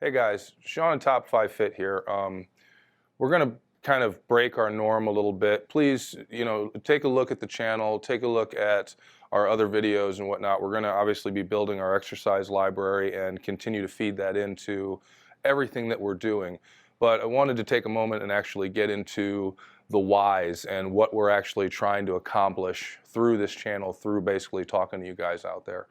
Hey guys, Sean at Top 5 Fit here. We're going to kind of break our norm a little bit. Please, take a look at the channel, take a look at our other videos and whatnot. We're going to obviously be building our exercise library and continue to feed that into everything that we're doing. But I wanted to take a moment and actually get into the whys and what we're actually trying to accomplish through this channel, through basically talking to you guys out there.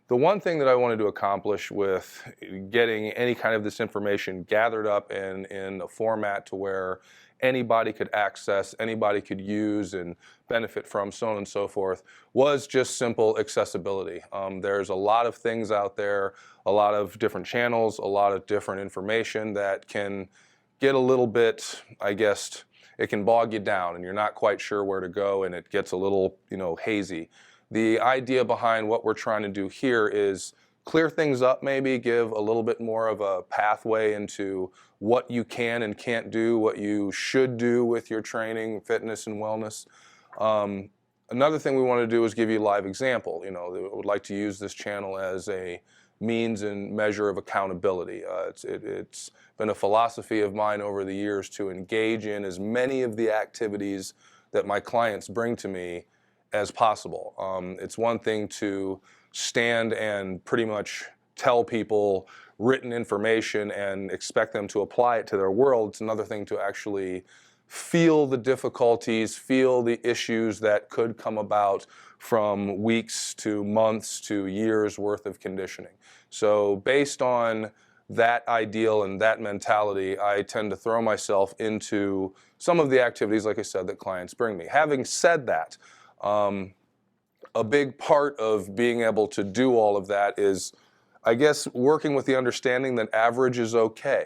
The one thing that I wanted to accomplish with getting any kind of this information gathered up in a format to where anybody could access, anybody could use and benefit from, so on and so forth, was just simple accessibility. There's a lot of things out there, a lot of different channels, a lot of different information that can get a little bit, I guess, it can bog you down and you're not quite sure where to go and it gets a little, hazy. The idea behind what we're trying to do here is clear things up, maybe give a little bit more of a pathway into what you can and can't do, what you should do with your training, fitness, and wellness. Another thing we want to do is give you a live example. I would like to use this channel as a means and measure of accountability. It's been a philosophy of mine over the years to engage in as many of the activities that my clients bring to me as possible. It's one thing to stand and pretty much tell people written information and expect them to apply it to their world. It's another thing to actually feel the difficulties, feel the issues that could come about from weeks to months to years worth of conditioning. So based on that ideal and that mentality, I tend to throw myself into some of the activities, like I said, that clients bring me. Having said that, a big part of being able to do all of that is, I guess, working with the understanding that average is okay.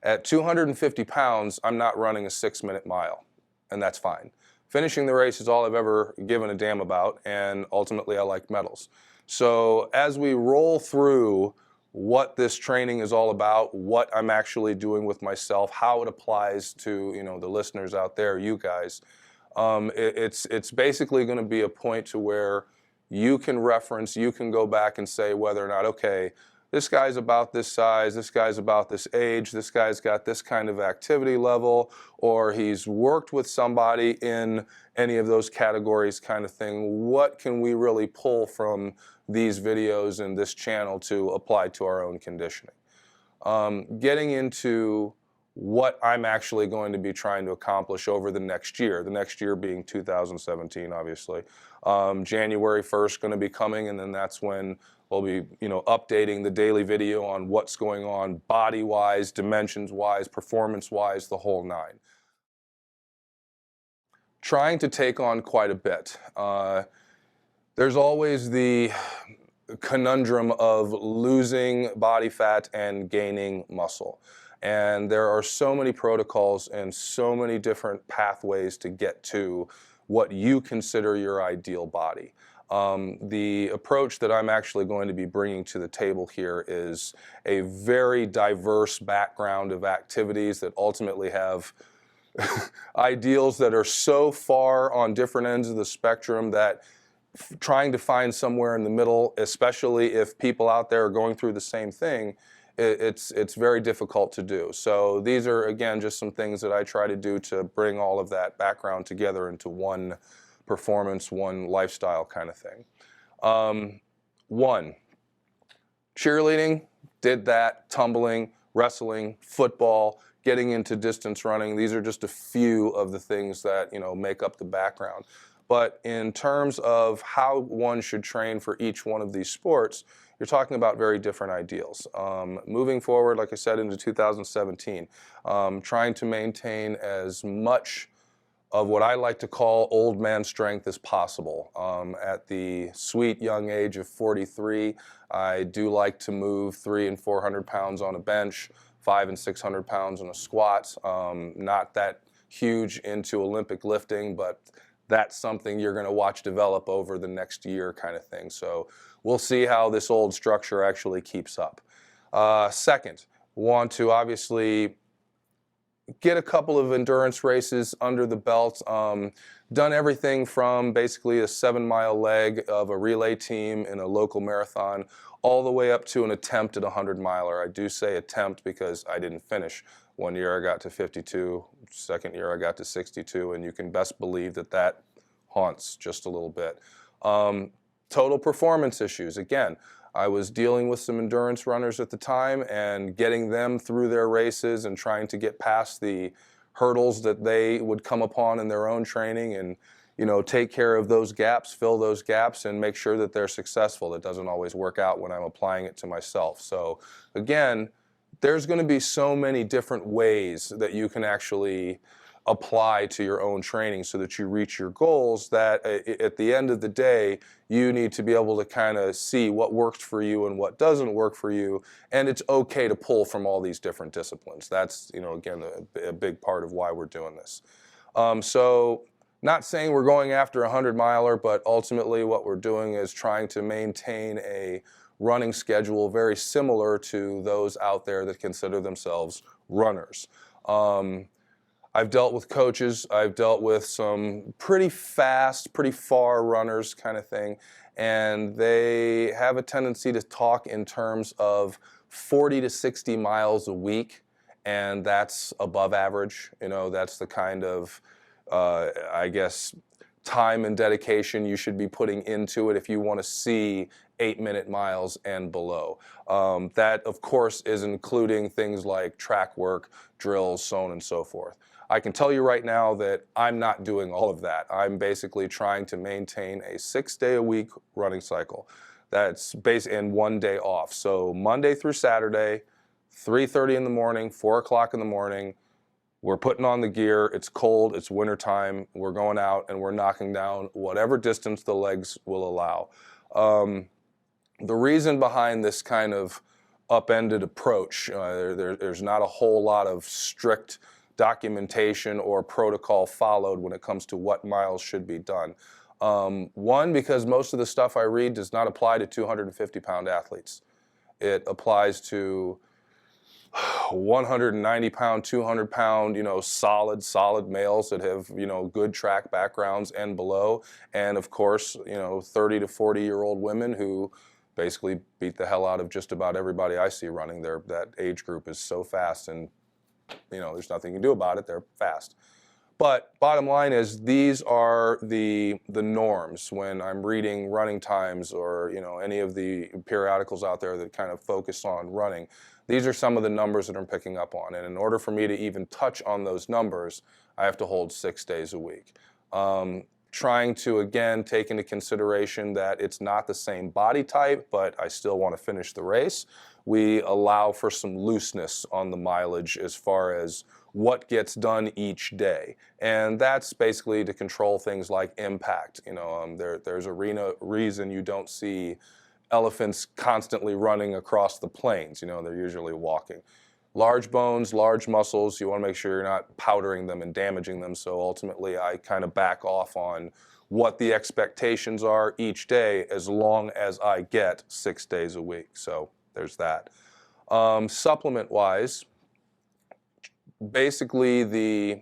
At 250 pounds, I'm not running a 6-minute mile, and that's fine. Finishing the race is all I've ever given a damn about, and ultimately I like medals. So as we roll through what this training is all about, what I'm actually doing with myself, how it applies to the listeners out there, you guys, it's basically going to be a point to where you can reference, you can go back and say whether or not, okay, this guy's about this size, this guy's about this age, this guy's got this kind of activity level, or he's worked with somebody in any of those categories kind of thing. What can we really pull from these videos and this channel to apply to our own conditioning? Getting into what I'm actually going to be trying to accomplish over the next year being 2017, obviously. January 1st going to be coming, and then that's when we'll be, updating the daily video on what's going on body-wise, dimensions-wise, performance-wise, the whole nine. Trying to take on quite a bit. There's always the conundrum of losing body fat and gaining muscle. And there are so many protocols and so many different pathways to get to what you consider your ideal body. The approach that I'm actually going to be bringing to the table here is a very diverse background of activities that ultimately have ideals that are so far on different ends of the spectrum that trying to find somewhere in the middle, especially if people out there are going through the same thing, it's very difficult to do. So these are, again, just some things that I try to do to bring all of that background together into one performance, one lifestyle kind of thing. One, cheerleading, did that, tumbling, wrestling, football, getting into distance running. These are just a few of the things that, make up the background. But in terms of how one should train for each one of these sports, you're talking about very different ideals. Moving forward, like I said, into 2017, trying to maintain as much of what I like to call old man strength as possible. At the sweet young age of 43, I do like to move 300 and 400 pounds on a bench, 500 and 600 pounds on a squat. Not that huge into Olympic lifting, but that's something you're going to watch develop over the next year kind of thing. So we'll see how this old structure actually keeps up. Second, want to obviously get a couple of endurance races under the belt. Done everything from basically a 7-mile leg of a relay team in a local marathon all the way up to an attempt at a 100-miler. I do say attempt because I didn't finish. One year I got to 52, second year I got to 62, and you can best believe that that haunts just a little bit. Total performance issues. Again, I was dealing with some endurance runners at the time and getting them through their races and trying to get past the hurdles that they would come upon in their own training, and take care of those gaps, fill those gaps, and make sure that they're successful. It doesn't always work out when I'm applying it to myself. So again, there's going to be so many different ways that you can actually apply to your own training so that you reach your goals, that at the end of the day, you need to be able to kind of see what works for you and what doesn't work for you. And it's okay to pull from all these different disciplines. That's, again, a big part of why we're doing this. So not saying we're going after a 100-miler, but ultimately what we're doing is trying to maintain a running schedule very similar to those out there that consider themselves runners. I've dealt with coaches, I've dealt with some pretty fast, pretty far runners kind of thing, and they have a tendency to talk in terms of 40 to 60 miles a week, and that's above average. That's the kind of, I guess, time and dedication you should be putting into it if you want to see 8-minute miles and below. That, of course, is including things like track work, drills, so on and so forth. I can tell you right now that I'm not doing all of that. I'm basically trying to maintain a 6-day-a-week running cycle. That's based in 1 day off. So Monday through Saturday, 3:30 in the morning, 4 o'clock in the morning, we're putting on the gear, it's cold, it's wintertime, we're going out and we're knocking down whatever distance the legs will allow. The reason behind this kind of upended approach, there's not a whole lot of strict documentation or protocol followed when it comes to what miles should be done. One, because most of the stuff I read does not apply to 250-pound athletes. It applies to 190-pound, 200-pound, solid males that have, good track backgrounds and below. And of course, 30 to 40-year-old women who basically beat the hell out of just about everybody I see running. That age group is so fast, and there's nothing you can do about it. They're fast. But bottom line is, these are the norms when I'm reading running times or any of the periodicals out there that kind of focus on running. These are some of the numbers that I'm picking up on, and in order for me to even touch on those numbers, I have to hold 6 days a week. Trying to, again, take into consideration that it's not the same body type, but I still want to finish the race. We allow for some looseness on the mileage as far as what gets done each day. And that's basically to control things like impact. There's a reason you don't see elephants constantly running across the plains. They're usually walking. Large bones, large muscles, you want to make sure you're not powdering them and damaging them. So ultimately, I kind of back off on what the expectations are each day as long as I get 6 days a week. So there's that. Supplement-wise, basically the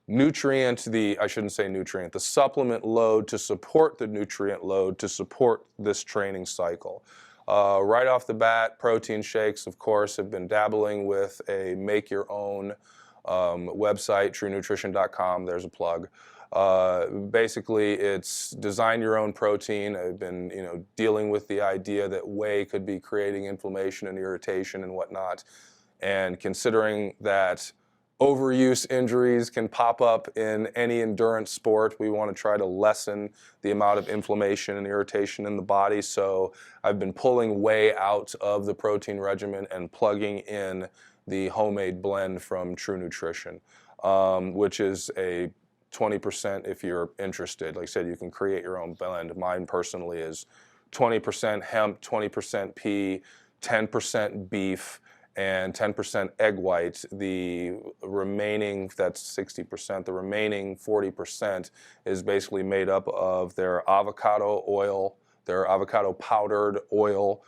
the supplement load to support the nutrient load to support this training cycle. Right off the bat, protein shakes, of course, have been dabbling with a make-your-own website, TrueNutrition.com. There's a plug. Basically, it's design your own protein. I've been, dealing with the idea that whey could be creating inflammation and irritation and whatnot. And considering that overuse injuries can pop up in any endurance sport, we want to try to lessen the amount of inflammation and irritation in the body. So I've been pulling whey out of the protein regimen and plugging in the homemade blend from True Nutrition, which is a 20% if you're interested. Like I said, you can create your own blend. Mine personally is 20% hemp, 20% pea, 10% beef, and 10% egg white. The remaining, that's 60%, the remaining 40% is basically made up of their avocado oil, their avocado powdered oil,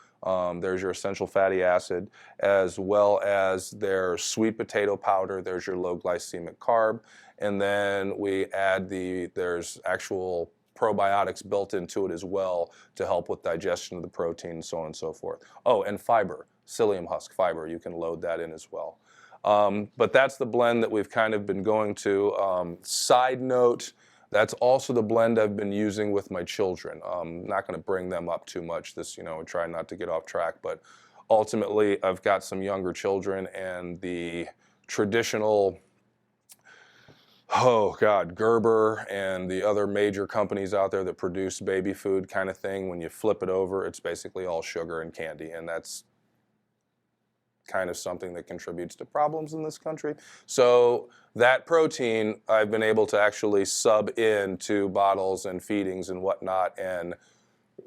there's your essential fatty acid, as well as their sweet potato powder, there's your low glycemic carb, and then we add there's actual probiotics built into it as well to help with digestion of the protein and so on and so forth. Oh, and fiber, psyllium husk fiber, you can load that in as well. But that's the blend that we've kind of been going to. Side note, that's also the blend I've been using with my children. Not going to bring them up too much. This, try not to get off track, but ultimately I've got some younger children, and the traditional, oh God, Gerber and the other major companies out there that produce baby food kind of thing, when you flip it over, it's basically all sugar and candy, and that's kind of something that contributes to problems in this country. So that protein, I've been able to actually sub into bottles and feedings and whatnot, and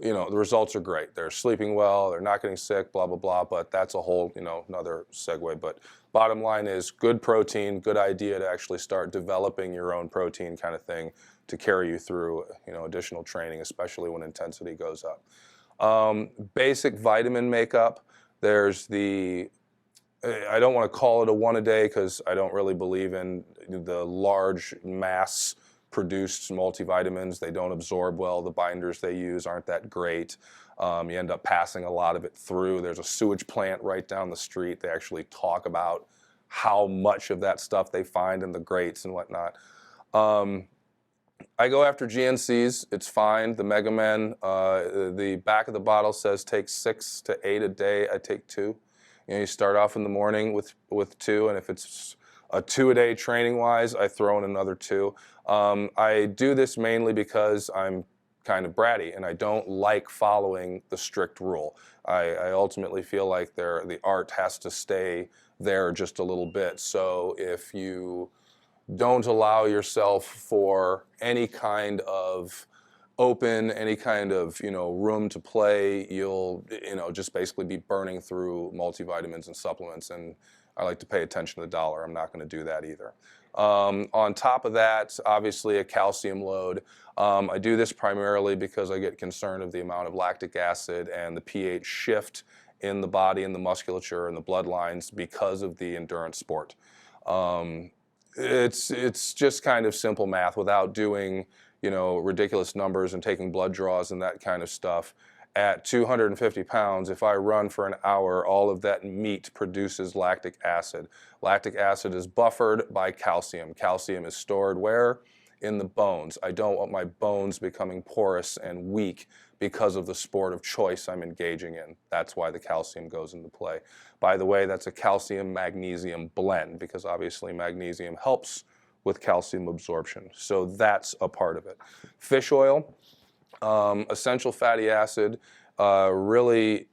the results are great. They're sleeping well, they're not getting sick, blah, blah, blah, but that's a whole, another segue. But bottom line is good protein, good idea to actually start developing your own protein kind of thing to carry you through, additional training, especially when intensity goes up. Basic vitamin makeup, there's I don't want to call it a one a day because I don't really believe in the large mass produced multivitamins. They don't absorb well. The binders they use aren't that great. You end up passing a lot of it through. There's a sewage plant right down the street. They actually talk about how much of that stuff they find in the grates and whatnot. I go after GNCs. It's fine. The Mega Men, the back of the bottle says take 6 to 8 a day. I take 2. You start off in the morning with 2, and if it's a 2-a-day training-wise, I throw in another 2. I do this mainly because I'm kind of bratty, and I don't like following the strict rule. I ultimately feel like the art has to stay there just a little bit. So if you don't allow yourself for any kind of any kind of room to play, you'll just basically be burning through multivitamins and supplements, and I like to pay attention to the dollar. I'm not going to do that either. On top of that, obviously a calcium load. I do this primarily because I get concerned of the amount of lactic acid and the pH shift in the body and the musculature and the bloodlines because of the endurance sport. It's just kind of simple math without doing ridiculous numbers and taking blood draws and that kind of stuff. At 250 pounds, if I run for an hour, all of that meat produces lactic acid. Lactic acid is buffered by calcium. Calcium is stored where? In the bones. I don't want my bones becoming porous and weak because of the sport of choice I'm engaging in. That's why the calcium goes into play. By the way, that's a calcium-magnesium blend because obviously magnesium helps with calcium absorption. So that's a part of it. Fish oil, essential fatty acid, really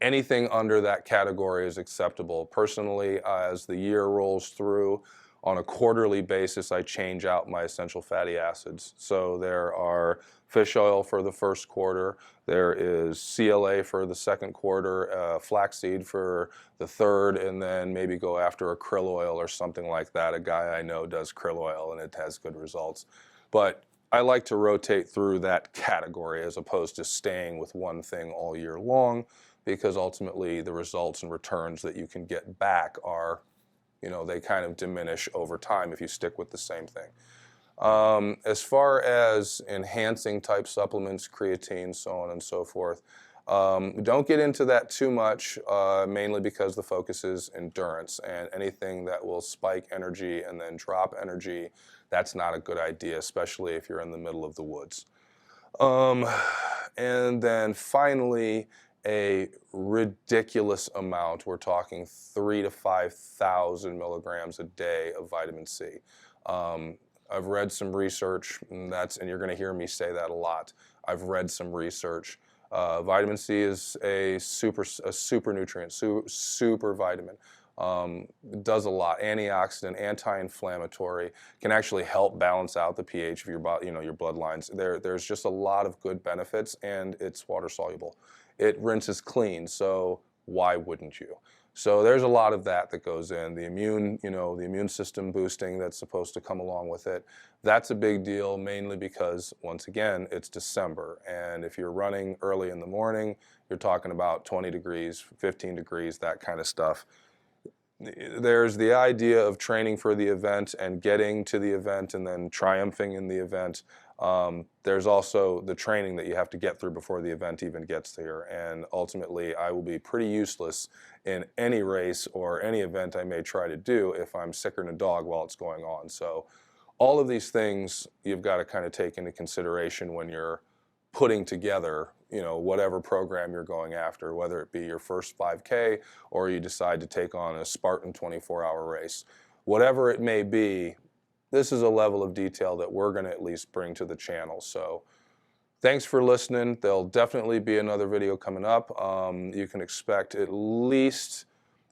anything under that category is acceptable. Personally, as the year rolls through, on a quarterly basis, I change out my essential fatty acids. So there are fish oil for the first quarter, there is CLA for the second quarter, flaxseed for the third, and then maybe go after a krill oil or something like that. A guy I know does krill oil and it has good results. But I like to rotate through that category as opposed to staying with one thing all year long, because ultimately the results and returns that you can get back are they kind of diminish over time if you stick with the same thing. As far as enhancing type supplements, creatine, so on and so forth, don't get into that too much, mainly because the focus is endurance, and anything that will spike energy and then drop energy, that's not a good idea, especially if you're in the middle of the woods. And then finally, a ridiculous amount. We're talking 3,000 to 5,000 milligrams a day of vitamin C. I've read some research, and you're going to hear me say that a lot. I've read some research. Vitamin C is a super nutrient, super vitamin. It does a lot. Antioxidant, anti-inflammatory, can actually help balance out the pH of your body, your blood lines. There's just a lot of good benefits, and it's water soluble. It rinses clean, so why wouldn't you? So there's a lot of that goes in. The immune system boosting that's supposed to come along with it. That's a big deal, mainly because, once again, it's December. And if you're running early in the morning, you're talking about 20 degrees, 15 degrees, that kind of stuff. There's the idea of training for the event and getting to the event and then triumphing in the event. There's also the training that you have to get through before the event even gets here, and ultimately I will be pretty useless in any race or any event I may try to do if I'm sicker than a dog while it's going on. So all of these things you've got to kind of take into consideration when you're putting together, whatever program you're going after, whether it be your first 5K or you decide to take on a Spartan 24-hour race. Whatever it may be, this is a level of detail that we're going to at least bring to the channel. So thanks for listening. There'll definitely be another video coming up. You can expect at least,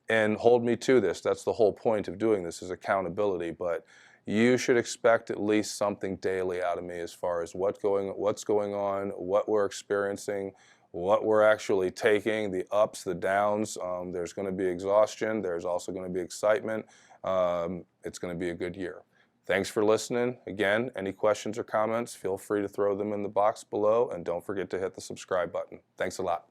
and hold me to this, that's the whole point of doing this, is accountability, but you should expect at least something daily out of me as far as what's going on, what we're experiencing, what we're actually taking, the ups, the downs. There's going to be exhaustion. There's also going to be excitement. It's going to be a good year. Thanks for listening. Again, any questions or comments, feel free to throw them in the box below, and don't forget to hit the subscribe button. Thanks a lot.